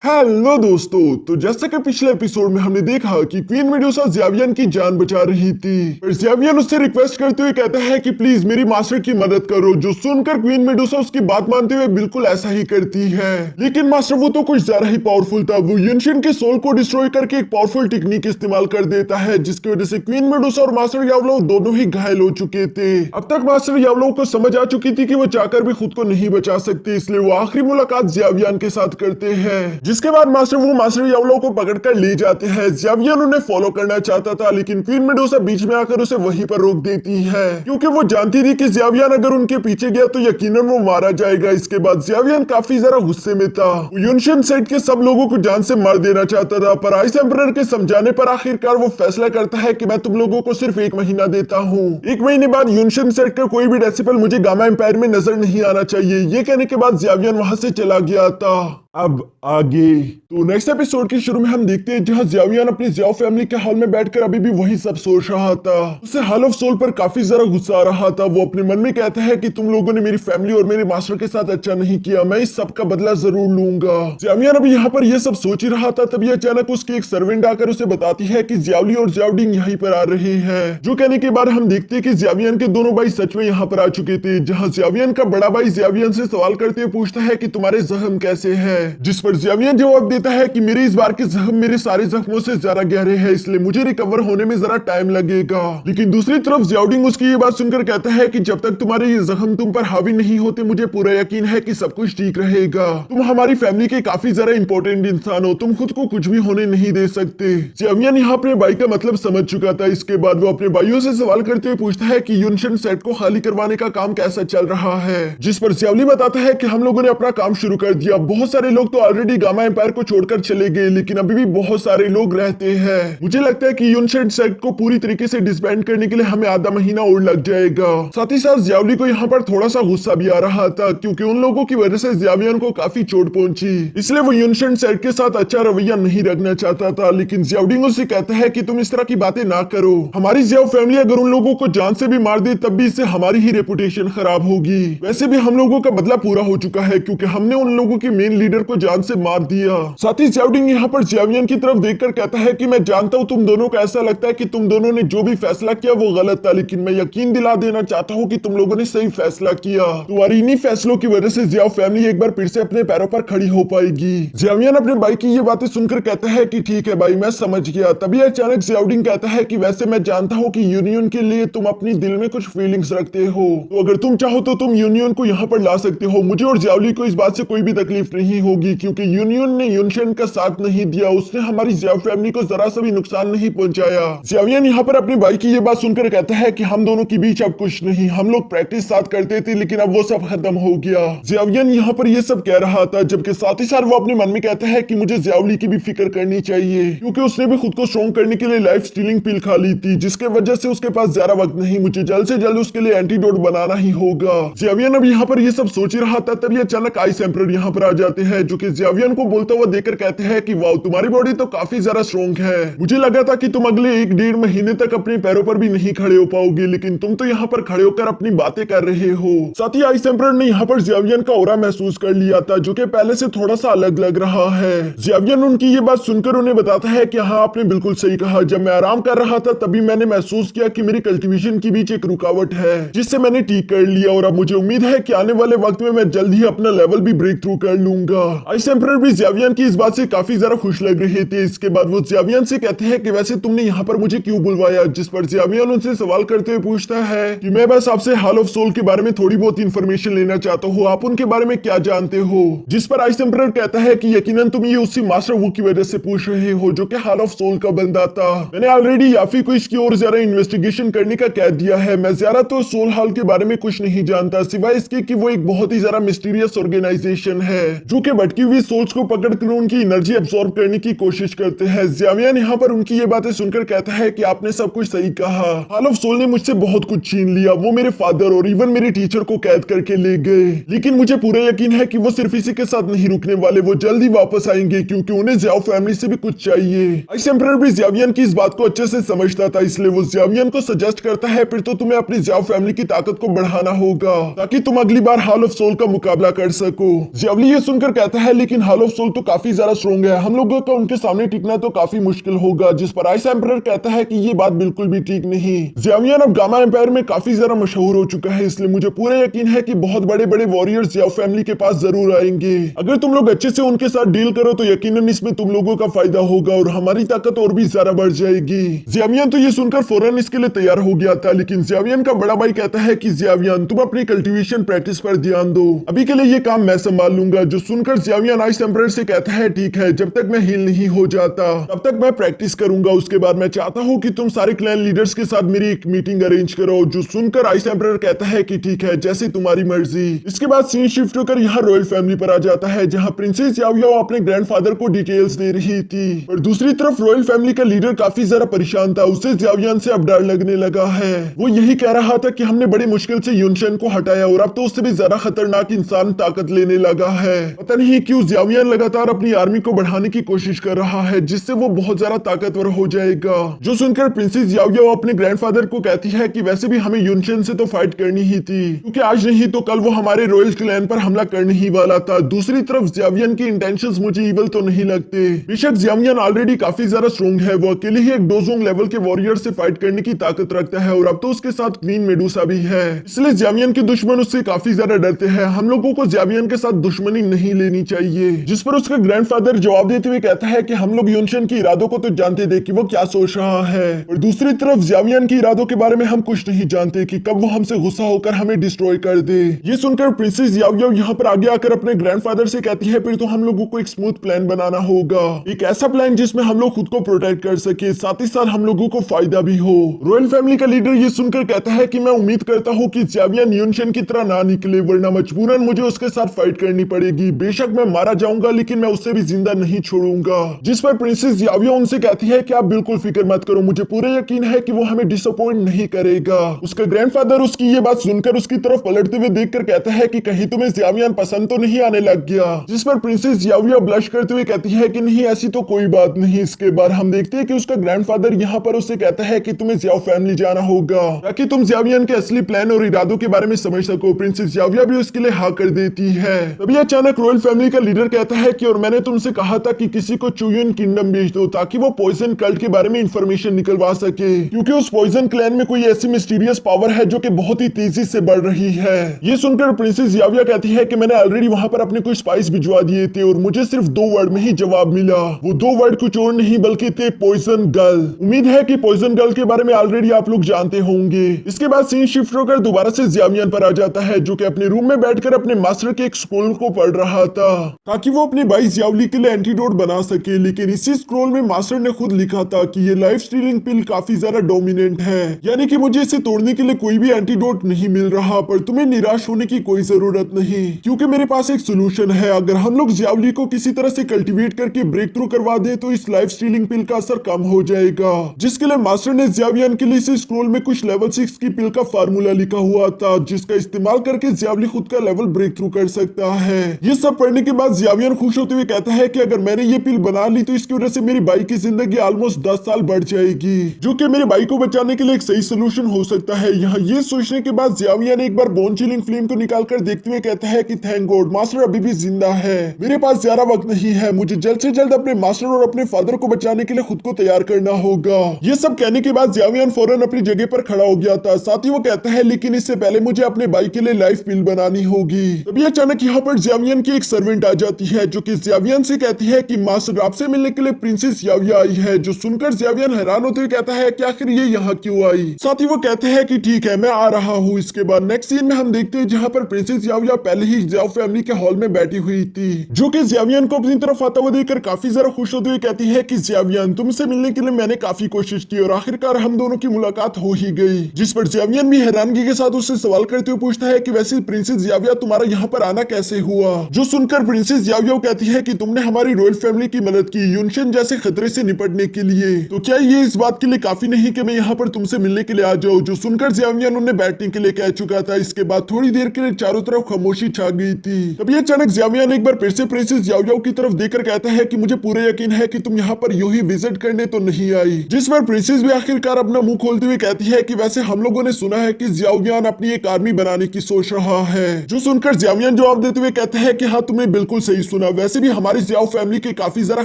Hello दोस्तों। तो जैसे कि पिछले एपिसोड में हमने देखा कि क्वीन मेडुसा ज़्यावियन की जान बचा रही थी, पर ज़्यावियन उससे रिक्वेस्ट करते हुए कहता है कि प्लीज मेरी मास्टर की मदद करो, जो सुनकर क्वीन मेडुसा उसकी बात मानते हुए बिल्कुल ऐसा ही करती है। लेकिन मास्टर वो तो कुछ ज्यादा ही पावरफुल था। वो युनशिन के सोल को डिस्ट्रॉय करके एक पावरफुल टेक्निक इस्तेमाल कर देता है, जिसकी वजह से क्वीन मेडुसा और मास्टर यावलो दोनों ही घायल हो चुके थे। अब तक मास्टर यावलो को समझ आ चुकी थी कि वो चाहकर भी खुद को नहीं बचा सकते, इसलिए वो आखिरी मुलाकात ज़्यावियन के साथ करते हैं। जिसके बाद मास्टर यावलो को पकड़कर ले जाते हैं। ज़्यावियन उन्हें फॉलो करना चाहता था, लेकिन क्वीन मेडुसा बीच में आकर उसे वहीं पर रोक देती है, क्योंकि वो जानती थी कि ज़्यावियन अगर उनके पीछे गया तो यकीनन वो मारा जाएगा। इसके बाद ज़्यावियन काफी ज्यादा गुस्से में था। युनशिन सेट के सब लोगों को जान से मार देना चाहता था, पर आइस एम्परर के समझाने पर आखिरकार वो फैसला करता है कि मैं तुम लोगों को सिर्फ 1 महीना देता हूँ। 1 महीने बाद युनशिन सेट का कोई भी डेसिबल मुझे गामा एम्पायर में नजर नहीं आना चाहिए। ये कहने के बाद ज़्यावियन वहां से चला गया था। अब आगे तो नेक्स्ट एपिसोड के शुरू में हम देखते हैं जहां ज़्यावियन अपनी ज़्याओ फैमिली के हॉल में बैठकर अभी भी वही सब सोच रहा था। उसे हॉल ऑफ सोल पर काफी ज्यादा गुस्सा आ रहा था। वो अपने मन में कहता है कि तुम लोगों ने मेरी फैमिली और मेरे मास्टर के साथ अच्छा नहीं किया, मैं इस सब का बदला जरूर लूंगा। ज़्यावियन अभी यहाँ पर यह सब सोच ही रहा था, तभी अचानक उसकी एक सर्वेंट आकर उसे बताती है कि ज़्यावली और ज़्यावडिंग यहीं पर आ रहे हैं। जो कहने के बाद हम देखते हैं कि ज़्यावियन के दोनों भाई सच में यहाँ पर आ चुके थे, जहाँ ज़्यावियन का बड़ा भाई ज़्यावियन से सवाल करते हुए पूछता है कि तुम्हारे जख्म कैसे है, जिस पर ज़्यावियन जवाब देता है कि मेरे इस बार के जख्म मेरे सारे जख्मों से ज्यादा गहरे हैं, इसलिए मुझे रिकवर होने में जरा टाइम लगेगा। लेकिन दूसरी तरफ ज़्यावडिंग उसकी ये बात सुनकर कहता है कि जब तक तुम्हारे ये जख्म तुम पर हावी नहीं होते, मुझे पूरा यकीन है कि सब कुछ ठीक रहेगा। तुम हमारी फैमिली के काफी ज्यादा इंपॉर्टेंट इंसान हो, तुम खुद को कुछ भी होने नहीं दे सकते। ज़्यावियन यहाँ अपने भाई का मतलब समझ चुका था। इसके बाद वो अपने भाइयों से सवाल करते हुए पूछता है कि युनशिन सेट को खाली करवाने का काम कैसा चल रहा है, जिस पर ज़्यावली बताता है कि हम लोगों ने अपना काम शुरू कर दिया। बहुत सारे लोग तो ऑलरेडी गामा एम्पायर को छोड़कर चले गए, लेकिन अभी भी बहुत सारे लोग रहते हैं। मुझे लगता है कि युनशिन सेट को पूरी तरीके से डिसबैंड करने के लिए हमें आधा महीना और लग जाएगा। साथ ही साथ ज़्यावली को यहाँ पर थोड़ा सा गुस्सा भी आ रहा था, क्योंकि उन लोगों की वजह से ज़्यावियन को काफी चोट पहुंची, इसलिए वो युनशिन सेट के साथ अच्छा रवैया नहीं रखना चाहता था। लेकिन ज़्यावडिंग उससे कहता है कि तुम इस तरह की बातें ना करो। हमारी ज़्याओ फैमिली अगर उन लोगों को जान से भी मार दे तब भी इससे हमारी ही रेपुटेशन खराब होगी। वैसे भी हम लोगों का बदला पूरा हो चुका है, क्योंकि हमने उन लोगों के मेन लीडर को जान से मार दिया। साथ ही ज़्यावडिंग यहाँ पर ज़्यावियन की तरफ देखकर कहता है कि मैं जानता हूँ तुम दोनों को ऐसा लगता है कि तुम दोनों ने जो भी फैसला किया वो गलत था, लेकिन मैं यकीन दिला देना चाहता हूँ कि तुम लोगों ने सही फैसला किया। तुम्हारी इन्हीं फैसलों की वजह से ज़्याओ फैमिली एक बार फिर से अपने पैरों पर खड़ी हो पाएगी। ज़्यावियन अपने भाई की ये बातें सुनकर कहता है कि ठीक है भाई, मैं समझ गया। तभी अचानक ज़्यावडिंग कहता है कि वैसे मैं जानता हूँ कि यूनियन के लिए तुम अपनी दिल में कुछ फीलिंग्स रखते हो, तो अगर तुम चाहो तो तुम यूनियन को यहाँ पर ला सकते हो। मुझे और ज़्यावली को इस बात से कोई भी तकलीफ नहीं होगी, क्योंकि यूनियन ने युनशिन का साथ नहीं दिया, उसने हमारी ज़्याओ फैमिली को जरा सा भी नुकसान नहीं पहुंचाया। ज़्यावियन यहाँ पर अपने भाई की ये बात सुनकर कहता है कि हम दोनों के बीच अब कुछ नहीं, हम लोग प्रैक्टिस साथ करते थे, लेकिन अब वो सब खत्म हो गया। ज़्यावियन यहाँ पर ये सब कह रहा था, जबकि साथ ही साथ वो अपने मन में कहता है कि मुझे ज़्यावली की भी फिक्र करनी चाहिए, क्योंकि उसने भी खुद को स्ट्रॉन्ग करने के लिए लाइफ स्टीलिंग पिल खा ली थी, जिसके वजह से उसके पास ज्यादा वक्त नहीं। मुझे जल्द से जल्द उसके लिए एंटीडोट बनाना ही होगा। ज़्यावियन अब यहाँ पर ये सब सोच ही रहा था, तभी अचानक आइस एम्परर यहाँ पर आ जाते हैं, जो कि ज़्यावियन को बोलता हुआ देखकर कहते हैं कि वाह, तुम्हारी बॉडी तो काफी ज्यादा स्ट्रॉन्ग है। मुझे लगा था कि तुम अगले 1-1.5 महीने तक अपने पैरों पर भी नहीं खड़े हो पाओगे, लेकिन तुम तो यहाँ पर खड़े होकर अपनी बातें कर रहे हो। साथ ही आइस एम्परर ने यहाँ पर ज़्यावियन का ऑरा महसूस कर लिया था, जो कि पहले से थोड़ा सा अलग लग रहा है। ज़्यावियन उनकी ये बात सुनकर उन्हें बताता है कि हाँ, आपने बिल्कुल सही कहा। जब मैं आराम कर रहा था तभी मैंने महसूस किया कि मेरी कल्टीवेशन के बीच एक रुकावट है, जिससे मैंने ठीक कर लिया, और अब मुझे उम्मीद है कि आने वाले वक्त में मैं जल्द ही अपना लेवल भी ब्रेक थ्रू कर लूंगा। आइस एम्परर भी ज़्यावियन की इस बात से काफी ज्यादा खुश लग रहे थे। इसके बाद वो ज़्यावियन से कहते हैं कि वैसे तुमने यहाँ पर मुझे क्यों बुलवाया, जिस पर ज़्यावियन उनसे सवाल करते हुए पूछता है कि मैं बस आपसे हॉल ऑफ सोल के बारे में थोड़ी बहुत इंफॉर्मेशन लेना चाहता हूँ, आप उनके बारे में क्या जानते हो। जिस पर आइस एम्परर कहता है कि यकीनन तुम ये उसी मास्टर वू की वजह से पूछ रहे हो, जो कि हॉल ऑफ सोल का बंदा था। मैंने ऑलरेडी याफी को इसकी और ज्यादा इन्वेस्टिगेशन करने का कह दिया है। मैं ज्यादा तो सोल हॉल के बारे में कुछ नहीं जानता, सिवाय इसके कि वो एक बहुत ही ज्यादा मिस्टीरियस ऑर्गेनाइजेशन है, जो कि भटकी हुई सोल्स को पकड़कर उनकी एनर्जी एब्सॉर्ब करने की कोशिश करते हैं। ज़्यावियन यहाँ पर उनकी ये बातें सुनकर कहता है कि आपने सब कुछ सही कहा। हॉल ऑफ सोल ने मुझसे बहुत कुछ छीन लिया, वो मेरे फादर और इवन मेरे टीचर को कैद करके ले गए, लेकिन मुझे पूरा यकीन है कि वो सिर्फ इसी के साथ नहीं रुकने वाले, वो जल्दी वापस आएंगे, क्योंकि उन्हें ज़्याओ फैमिली से भी कुछ चाहिए। आइस एम्परर भी ज़्यावियन की इस बात को अच्छे से समझता था, इसलिए वो ज़्यावियन को सजेस्ट करता है फिर तो तुम्हें अपनी ज़्याओ फैमिली की ताकत को बढ़ाना होगा, ताकि तुम अगली बार हॉल ऑफ सोल का मुकाबला कर सको। ज़्यावली ये सुनकर कहता है लेकिन हॉल ऑफ सोल तो काफी ज्यादा स्ट्रॉन्ग है, हम लोगों का उनके सामने टिकना तो काफी मुश्किल होगा। जिस पर आइस एम्परर कहता है कि ये बात बिल्कुल भी ठीक नहीं। ज़ियावियन अब गामा एम्पायर में काफी ज्यादा मशहूर हो चुका है, इसलिए मुझे पूरा यकीन है कि बहुत बड़े बड़े वॉरियर्स ज़ियाओ फैमिली के पास जरूर आएंगे। अगर तुम लोग अच्छे से उनके साथ डील करो तो यकीनन इसमें तुम लोगों का फायदा होगा और हमारी ताकत और भी ज्यादा बढ़ जाएगी। ज़ियावियन तो ये सुनकर फौरन इसके लिए तैयार हो गया था, लेकिन ज़ियावियन का बड़ा भाई कहता है कि ज़ियावियन तुम अपनी कल्टीवेशन प्रैक्टिस पर ध्यान दो, अभी के लिए ये काम मैं संभाल लूंगा। जो सुनकर ज़ियावियन आइस एम्परर से कहता है ठीक है, जब तक मैं हील नहीं हो जाता तब तक मैं प्रैक्टिस करूंगा। उसके बाद मैं चाहता हूँ कि तुम सारे क्लैन लीडर्स के साथ मेरी एक मीटिंग अरेंज करो। जो सुनकर आइस एम्परर कहता है कि ठीक है, जैसे तुम्हारी मर्जी। इसके बाद सीन शिफ्ट होकर यहाँ रॉयल फैमिली पर आ जाता है, जहाँ प्रिंसेस याओ याओ अपने ग्रैंडफादर को डिटेल्स दे रही थी। और दूसरी तरफ रॉयल फैमिली का लीडर काफी ज्यादा परेशान था, उसे ज़ियावियन से अब डर लगने लगा है। वो यही कह रहा था कि हमने बड़ी मुश्किल से युनशन को हटाया और अब तो उससे भी ज्यादा खतरनाक इंसान ताकत लेने लगा है। पता नहीं क्यों ज़ियावियन लगातार अपनी आर्मी को बढ़ाने की कोशिश कर रहा है, जिससे वो बहुत ज्यादा ताकतवर हो जाएगा। जो सुनकर प्रिंसेस याओ याओ अपने ग्रैंडफादर को कहती है कि वैसे भी हमें युनशन से तो फाइट करनी ही थी, क्योंकि आज नहीं तो कल वो हमारे रॉयल क्लैन पर हमला करने ही वाला था। दूसरी तरफ ज़ियावियन की इंटेंशंस मुझे इवल तो नहीं लगते। बेशक ज़ियावियन ऑलरेडी काफी ज्यादा स्ट्रॉन्ग है, वो अकेले ही एक डोजोंग लेवल के वॉरियर से फाइट करने की ताकत रखता है और अब तो उसके साथ क्वीन मेडुसा भी है, इसलिए ज़ियावियन के दुश्मन उससे काफी ज्यादा डरते हैं। हम लोगों को ज़ियावियन के साथ दुश्मनी नहीं लेनी चाहिए। जिस पर उसका ग्रैंडफादर जवाब देते हुए कहता है कि हम लोग युनशन के इरादों को तो जानते थे कि वो क्या सोच रहा है, और दूसरी तरफ ज़ियावियन के इरादों के बारे में हम कुछ नहीं जानते कि कब वो हमसे गुस्सा होकर हमें डिस्ट्रॉय कर दे। ये सुनकर प्रिंसेस याओ याओ यहाँ पर आगे आकर अपने ग्रैंडफादर से कहती है फिर तो हम लोगों को एक स्मूथ प्लान बनाना होगा, एक ऐसा प्लान जिसमें हम लोग खुद को प्रोटेक्ट कर सके, साथ ही साथ हम लोगों को फायदा भी हो। रॉयल फैमिली का लीडर ये सुनकर कहता है कि मैं उम्मीद करता हूँ कि ज़ियावियन युनशन की तरह ना निकले, वरना मजबूरन मुझे उसके साथ फाइट करनी पड़ेगी। बेशक मैं मारा जाऊंगा लेकिन मैं उससे भी जिंदा नहीं छोड़ूंगा। जिस पर प्रिंसेस याओ याओ उनसे कहती है कि आप बिल्कुल फिक्र मत करो, मुझे पूरा यकीन है कि वो हमें डिसअपॉइंट नहीं करेगा। उसका ग्रैंडफादर उसकी ये बात सुनकर उसकी तरफ पलटते हुए देखकर कहता है कि कहीं तुम्हें ज़ियावियन पसंद तो नहीं आने लग गया। जिस पर प्रिंसेस याओ याओ ब्लश करते हुए कहती है कि नहीं, ऐसी तो कोई बात नहीं। इसके बाद हम देखते हैं कि उसका ग्रैंडफादर यहाँ पर उससे कहता है कि तुम्हें ज़ियाओ फैमिली जाना होगा ताकि तुम ज़ियावियन के असली प्लान और इरादों के बारे में समझ सको। प्रिंसेस याओ याओ भी उसके लिए हाँ कर देती है। तभी अचानक रॉयल फैमिली का लीडर कहता है कि और मैंने तुमसे कहा था कि किसी को चुयन किंगडम भेज दो ताकि वो पॉइजन कल्ट के बारे में इंफॉर्मेशन निकलवा सके, क्योंकि उस पॉइजन क्लैन में कोई ऐसी मिस्टीरियस पावर है जो कि बहुत ही तेजी से बढ़ रही है। ये सुनकर प्रिंसेस याओ याओ कहती है कि मैंने ऑलरेडी वहां पर अपने कुछ स्पाइस भिजवा दिए थे और मुझे सिर्फ 2 वर्ड में ही जवाब मिला। वो 2 वर्ड कुछ और नहीं बल्कि थे पॉइजन गर्ल। उम्मीद है कि पॉइजन गर्ल के बारे में ऑलरेडी आप लोग जानते होंगे। इसके बाद सीन शिफ्ट होकर दोबारा से ज़ियावियन पर आ जाता है, जो कि अपने रूम में बैठकर अपने मास्टर के एक स्क्रोल को पढ़ रहा था ताकि वो अपने भाई ज़ियाओली के लिए एंटीडोट बना सके। लेकिन इसी स्क्रोल में मास्टर ने खुद लिखा था कि ये लाइफ स्टीलिंग पिल काफी ज्यादा डोमिनेंट है, यानी कि मुझे इसे तोड़ने के लिए कोई भी एंटीडोट नहीं मिल रहा। पर तुम्हें निराश होने की कोई जरूरत नहीं, क्योंकि मेरे पास एक सोल्यूशन है। अगर हम लोग ज़ियाओली को किसी तरह से कल्टीवेट करके ब्रेक थ्रू करवा दे तो इस लाइफ स्टीलिंग पिल का असर कम हो जाएगा। जिसके लिए मास्टर ने ज़ियावियन के लिए इस स्क्रोल में कुछ लेवल 6 की पिल का फार्मूला लिखा हुआ था, जिसका इस्तेमाल करके ज़ियाओली खुद का लेवल ब्रेक थ्रू कर सकता है। ये सब पढ़ने के बाद ज़ियावियन खुश होते हुए कहता है कि अगर मैंने ये पिल बना ली तो इसकी वजह से मेरी भाई की जिंदगी ऑलमोस्ट 10 साल बढ़ जाएगी, जो कि मेरे भाई को बचाने के लिए एक सही सोल्यूशन हो सकता है। यहाँ ये सोचने के बाद ज़ियावियन एक बार बोन चिलिंग फिल्म को निकालकर देखते हुए कहता है कि थैंक गॉड मास्टर अभी भी जिंदा है। मेरे पास ज्यादा वक्त नहीं है, मुझे जल्द से जल्द अपने मास्टर और अपने फादर को बचाने के लिए खुद को तैयार करना होगा। ये सब कहने के बाद ज़ियावियन फौरन अपनी जगह पर खड़ा हो गया था। साथ ही वो कहता है लेकिन इससे पहले मुझे अपने भाई के लिए लाइफ पिल बनानी होगी। तभी अचानक यहाँ पर ज़ियावियन की एक सर्वेंट आ जाती है, जो कि ज़ियावियन से कहती है कि मास्टर आपसे मिलने के लिए प्रिंसेस याओ याओ आई है। जो सुनकर ज़ियावियन हैरान होते हुए कहता है कि आखिर ये यहाँ क्यों आई। साथ ही वो कहते हैं कि ठीक है मैं आ रहा हूँ। इसके बाद नेक्स्ट सीन में हम देखते हैं जहाँ पर प्रिंसेस याओ याओ पहले ही ज़ियाओ फैमिली के हॉल में बैठी हुई थी, जो कि ज़ियावियन को अपनी तरफ आता हुआ देखकर काफी ज्यादा खुश होते हुए कहती है कि ज़ियावियन तुमसे मिलने के लिए मैंने काफी कोशिश की और आखिरकार हम दोनों की मुलाकात हो ही गई। जिस पर ज़ियावियन भी हैरानगी के साथ उससे सवाल करते हुए पूछता है कि वैसे प्रिंसेस याओ याओ तुम्हारा यहाँ पर आना कैसे हुआ। जो सुनकर प्रिंसेस याओ याओ कहती है कि तुमने हमारी रॉयल फैमिली की मदद की युनशन जैसे खतरे से निपटने के लिए, तो क्या ये इस बात के लिए काफी नहीं कि मैं यहाँ पर तुमसे मिलने के लिए आ जाऊँ। जो सुनकर ज़ियावियन उन्हें बैठने के लिए कह चुका था। इसके बाद थोड़ी देर के लिए चारों तरफ खामोशी छा गई थी। तभी अचानक ज़ियावियन एक बार फिर से प्रिंसेस याओ याओ की तरफ देखकर कहता है कि मुझे पूरा यकीन है कि तुम यहाँ पर यूं ही विजिट करने तो नहीं आई। जिस पर प्रिंसेस भी आखिरकार अपना मुंह खोलते हुए कहती है कि वैसे हम लोगों ने सुना है कि ज़ियावियन अपनी एक आर्मी बनाने की सोच रहा है। जो सुनकर ज़ियावियन जवाब देते हुए कहता है कि हाँ तुमने बिल्कुल सही सुना। वैसे भी हमारी जियाओ फैमिली के काफी ज्यादा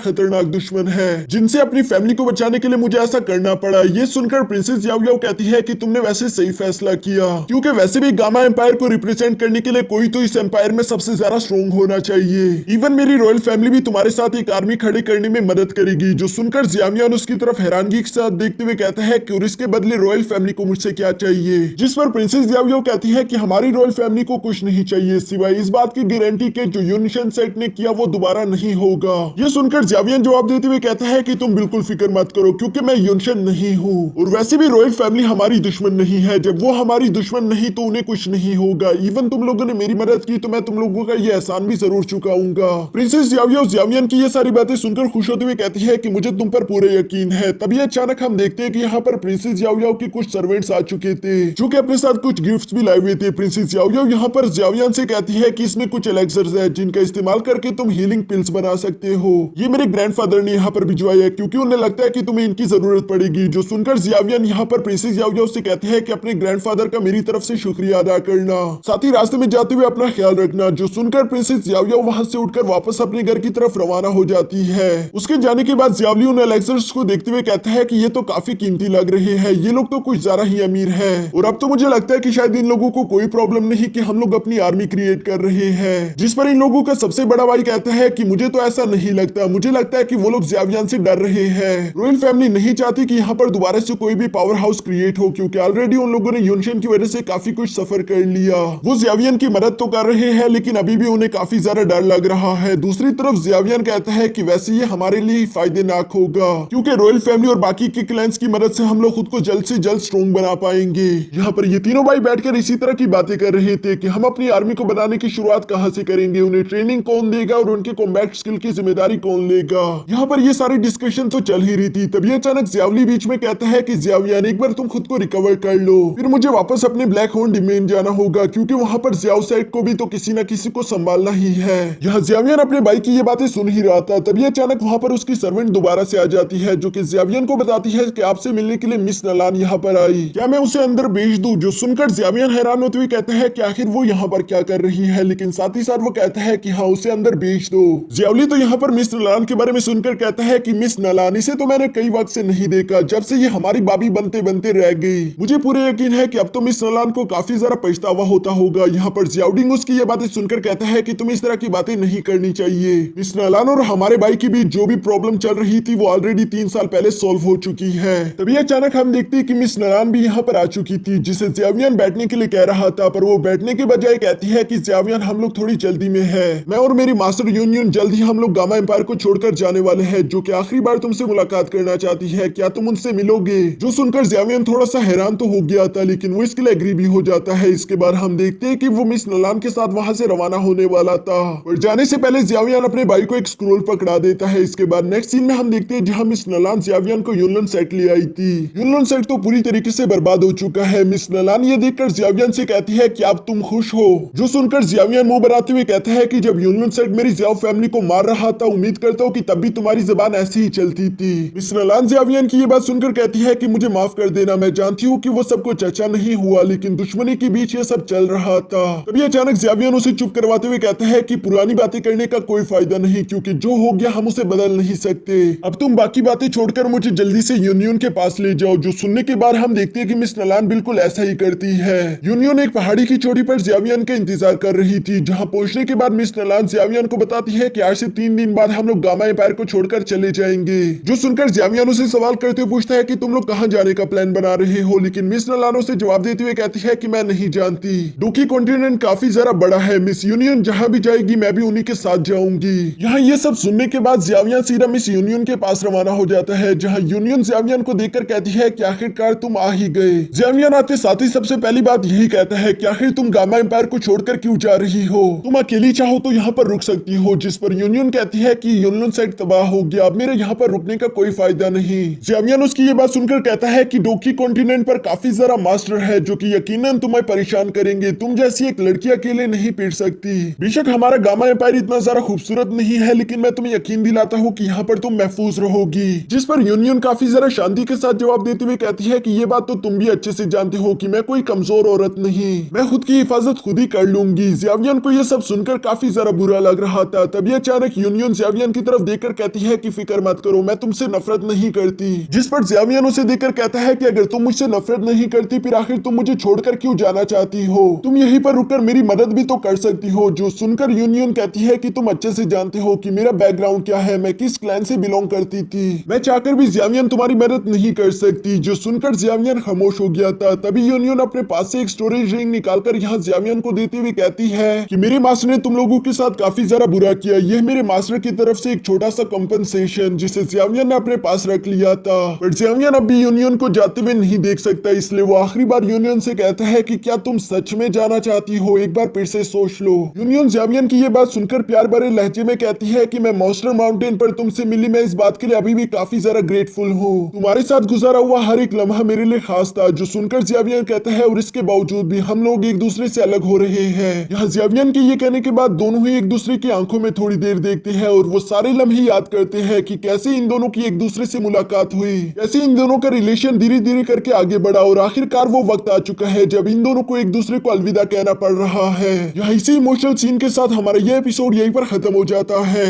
खतरनाक दुश्मन है जिनसे अपनी फैमिली को बचाने के लिए मुझे ऐसा करना पड़ा। ये सुनकर प्रिंसेस जियाओ याओ कहती है कि तुमने वैसे सही फैसला किया, क्योंकि वैसे भी गामा एम्पायर को रिप्रेजेंट करने के लिए कोई तो इस एम्पायर में सबसे ज्यादा स्ट्रॉन्ग होना चाहिए। इवन मेरी रॉयल फैमिली भी तुम्हारे साथ एक आर्मी खड़े करने में मदद करेगी। जो सुनकर जियावियन उसकी तरफ हैरानगी के साथ देखते हुए कहता है कि और इसके बदले रॉयल फैमिली को मुझसे क्या चाहिए, जिस पर प्रिंसेस जियावियो कहती है कि हमारी रॉयल फैमिली को कुछ नहीं चाहिए सिवाय इस बात की गारंटी के जो यूनिशन सेट ने किया वो दोबारा नहीं होगा। ये सुनकर जियावियन जवाब देते हुए कहता है कि तुम बिल्कुल फिक्र मत करो क्योंकि मैं यूनिशन नहीं हूँ, और वैसे भी रॉयल फैमिली हमारी दुश्मन नहीं है। जब वो हमारी दुश्मन नहीं तो उन्हें कुछ नहीं होगा। इवन तुम लोगों ने मेरी मदद की तो मैं तुम लोगों का ये एहसान भी जरूर चुकाऊंगा। प्रिंसेस जियावियो जियावियन की ये सारी बातें सुनकर खुश होते हुए कहती है कि मुझे तुम पर पूरा यकीन है। तभी अचानक हम देखते हैं कि यहाँ पर प्रिंसेस जियावियो के कुछ सर्वेंट्स आ चुके थे जो कि अपने साथ कुछ गिफ्ट्स भी लाए हुए थे। प्रिंसेस जियावियो यहाँ पर जियावियन से कहती है कि इसमें कुछ एलेक्सर्स है जिनका इस्तेमाल करके तुम हीलिंग पिल्स बना सकते हो। ये मेरे ग्रैंडफादर ने यहाँ पर भिजवाया है क्योंकि उन्हें लगता है कि तुम्हें इनकी जरूरत पड़ेगी। जो सुनकर जियावियन यहाँ पर प्रिंसेस जियावियो से कहते हैं कि अपने ग्रैंडफादर का मेरी तरफ से शुक्रिया अदा करना, साथ ही रास्ते में जाते हुए अपना ख्याल रखना। जो सुनकर प्रिंसेस जियावियो वहां से उठकर वापस अपने घर की तरफ रवाना हो जाती है। उसके जाने के बाद जियावली उन एलेक्सर्स को देखते हुए कहता है कि ये तो काफी कीमती लग रहे हैं, ये लोग तो कुछ ज्यादा ही अमीर है, और अब तो मुझे लगता है कि शायद इन लोगों को कोई प्रॉब्लम नहीं कि हम लोग अपनी आर्मी क्रिएट कर रहे हैं। जिस पर इन लोगों का सबसे बड़ा भाई कहता है कि मुझे तो ऐसा नहीं लगता, मुझे लगता है कि वो लोग जियावियन से डर रहे हैं। रॉयल फैमिली नहीं चाहती कि यहाँ पर दोबारा से कोई भी पावर हाउस क्रिएट हो क्योंकि ऑलरेडी उन लोगों ने यूनिशन की वजह से काफी कुछ सफर कर लिया। वो जियावियन की मदद तो कर रहे हैं लेकिन अभी भी उन्हें काफी ज्यादा डर लग रहा है। दूसरी तरफ जियावियन कहता है कि वैसे ये हमारे लिए फायदेनाक होगा क्योंकि रॉयल फैमिली और बाकी के क्लैंस की मदद से हम लोग खुद को जल्द से जल्द स्ट्रॉन्ग बना पाएंगे। यहाँ पर ये तीनों भाई बैठकर इसी तरह की बातें कर रहे थे कि हम अपनी आर्मी को बनाने की शुरुआत कहाँ से करेंगे, उन्हें ट्रेनिंग कौन देगा और उनके कॉम्बैट स्किल की जिम्मेदारी कौन लेगा। यहाँ पर ये सारी डिस्कशन तो चल ही रही थी। तभी अचानक जियावली बीच में कहता है कि जियावियन एक बार तुम खुद को रिकवर कर लो, फिर मुझे वापस अपने ब्लैक होर्न डोमेन जाना होगा क्योंकि वहाँ पर जियाओ सेट को भी तो किसी न किसी को संभालना ही है। यहाँ जियावियन अपने भाई की ये बातें सुन ही रहा था। तभी अचानक वहाँ पर उसकी सर्वेंट दोबारा से आ जाती है जो कि जियावियन को बताती है कि आपसे मिलने के लिए मिस नलान यहाँ पर आई, क्या मैं उसे अंदर भेज दूं। जो सुनकर जियावियन हैरान होते हुए कहता है कि आखिर वो यहाँ पर क्या कर रही है, लेकिन साथ ही साथ वो कहता है कि हाँ उसे अंदर भेज दो। जियावली तो यहाँ पर मिस नलान के बारे में सुनकर कहता है कि मिस नलान इसे तो मैंने कई वक्त से नहीं देखा, जब से ये हमारी बाबी बनते बनते रह गई। मुझे पूरे यकीन है कि अब तो मिस नलान को काफी ज्यादा पछतावा होता होगा। यहाँ पर जियाउडिंग उसकी ये बातें सुनकर कहता है कि तुम्हें इस तरह की बातें नहीं करनी चाहिए। मिस नलान और हमारे भाई के बीच जो भी प्रॉब्लम चल रही थी वो ऑलरेडी 3 साल पहले सॉल्व हो चुकी है। तभी अचानक हम देखते हैं कि मिस नलान भी यहाँ पर आ चुकी थी जिसे जियावियन बैठने के लिए कह रहा था, पर वो बैठने के बजाय कहती है कि जियावियन हम लोग थोड़ी जल्दी में है, मैं और मेरी मास्टर यूनियन जल्द ही हम लोग गामा एम्पायर को छोड़कर जाने वाले हैं जो कि आखिरी बार तुमसे मुलाकात करना चाहती है, क्या तुम उनसे मिलोगे। जो सुनकर जियावियन थोड़ा सा हैरान तो हो गया था लेकिन वो इसके लिए एग्री भी हो जाता है। इसके बाद हम देखते हैं कि वो मिस नलान के साथ वहां से रवाना होने वाला था, और जाने से पहले जियावियन अपने भाई को एक स्क्रोल पकड़ा देता है। इसके बाद नेक्स्ट सीन में हम देखते हैं जहां मिस नलान जियावियन को यूनियन सेट ले आई थी। यूनियन सेट तो पूरी तरीके से बर्बाद हो चुका है। मिस नलान ये देखकर जियावियन से कहती है कि अब तुम खुश हो। जो सुनकर जियावियन मुंह बनाते हुए कहता है कि जब यूनियन सेट मेरी जियाओ फैमिली को मार रहा था उम्मीद करता हूँ कि तब भी तुम्हारी जुबान ऐसी ही चलती थी। मिस नलान जियावियन की ये बात सुनकर कहती है कि मुझे माफ कर देना, मैं जानती हूँ कि वो सब कुछ अच्छा नहीं हुआ लेकिन दुश्मनी के बीच ये सब चल रहा था। तभी अचानक जियावियन उसे चुप करवाते हुए कहता है कि पुरानी बातें करने का कोई फायदा नहीं क्योंकि जो हो गया हम उसे बदल नहीं सकते। अब तुम बाकी बातें छोड़कर मुझे जल्दी से यूनियन के पास ले जाओ। जो सुनने के बाद हम देखते हैं कि मिस नलान बिल्कुल ऐसा ही करती है। यूनियन एक पहाड़ी की चोटी पर जियावियन का इंतजार कर रही थी जहां पहुंचने के बाद मिस नलान जियावियन को बताती है कि आज से 3 दिन बाद हम लोग गामा एम्पायर को छोड़कर चले जाएंगे। जो सुनकर जियावियन उसे सवाल करते हुए पूछता है कि तुम लोग कहां जाने का प्लान बना रहे हो, लेकिन मिस नलान उसे जवाब देते हुए कहती है कि मैं नहीं जानती, डोकी कॉन्टिनेंट काफी ज्यादा बड़ा है, मिस यूनियन जहां भी जाएगी मैं भी उन्हीं के साथ जाऊंगी। यहाँ ये सब सुनने के बाद जियावियन सीधा मिस यूनियन के पास रवाना हो जाता है जहाँ यूनियन जियावियन को देखकर कहती है कि आखिरकार तुम आ ही गए। जियावियन आते साथ ही सबसे पहली बात यही कहता है कि आखिर तुम गामा एम्पायर को छोड़कर क्यों जा रही हो, तुम अकेली चाहो तो यहाँ पर रुक सकती हो। जिस पर यूनियन कहती है कि यूनियन सेट तबाह हो गया, अब मेरे यहाँ पर रुकने का कोई फायदा नहीं। जियावियन उसकी ये बात सुनकर कहता है कि डोकी कॉन्टिनेंट पर काफी सारा मास्टर है जो कि यकीनन तुम्हें परेशान करेंगे, तुम जैसी एक लड़की अकेले नहीं पीट सकती। बेशक हमारा गामा एम्पायर इतना ज्यादा खूबसूरत नहीं है लेकिन मैं तुम्हें यकीन दिलाता हूँ कि यहाँ पर तुम महफूज रहोगी। जिस पर यूनियन काफी ज्यादा शांति के साथ जवाब देते हुए कहती है कि ये बात तो तुम भी अच्छे से जानते हो कि मैं कोई कमजोर औरत नहीं, मैं खुद की हिफाजत खुद ही कर लूंगी। जियावियन को ये सब सुनकर काफी काफी ज्यादा बुरा लग रहा था। तभी अचानक यूनियन ज़्यावियन की तरफ देखकर कहती है कि फिक्र मत करो, मैं तुमसे नफरत नहीं करती। जिस पर ज़्यावियन उसे देखकर कहता है कि अगर तुम मुझसे नफरत नहीं करती फिर आखिर तुम मुझे छोड़कर क्यों जाना चाहती हो? तुम यहीं पर रुककर मेरी मदद भी तो कर सकती हो। जो सुनकर यूनियन कहती है कि तुम अच्छे से जानते हो कि मेरा बैकग्राउंड क्या है, मैं किस क्लैन से बिलोंग करती थी, मैं चाहकर भी ज़्यावियन तुम्हारी मदद नहीं कर सकती। जो सुनकर ज़्यावियन खामोश हो गया था। तभी यूनियन अपने पास से एक स्टोरेज रिंग निकालकर यहाँ ज़्यावियन को देते हुए कहती है कि मेरे मास्टर ने तुम लोगों के साथ काफी ज्यादा बुरा किया, यह मेरे मास्टर की तरफ से एक छोटा सा कंपनसेशन जिसे ज़्यावियन ने अपने पास रख लिया था। पर ज़्यावियन अब भी यूनियन को जाते हुए नहीं देख सकता, इसलिए वो आखिरी बार यूनियन से कहता है कि क्या तुम सच में जाना चाहती हो, एक बार फिर से सोच लो। यूनियन ज़्यावियन की ये बात सुनकर प्यार भरे लहजे में कहती है कि मैं मॉन्स्टर माउंटेन पर तुमसे मिली, मैं इस बात के लिए अभी भी काफी ज्यादा ग्रेटफुल हूँ। तुम्हारे साथ गुजारा हुआ हर एक लम्हा मेरे लिए खास था। जो सुनकर ज़्यावियन कहता है और इसके बावजूद भी हम लोग एक दूसरे से अलग हो रहे हैं। यहाँ ज़्यावियन के ये कहने के बाद दोनों ही एक दूसरे की आंखों में थोड़ी देर देखते हैं और वो सारे लम्हे याद करते हैं कि कैसे इन दोनों की एक दूसरे से मुलाकात हुई, कैसे इन दोनों का रिलेशन धीरे धीरे करके आगे बढ़ा और आखिरकार वो वक्त आ चुका है जब इन दोनों को एक दूसरे को अलविदा कहना पड़ रहा है। यहाँ इसी इमोशनल सीन के साथ हमारा यह एपिसोड यहीं पर खत्म हो जाता है।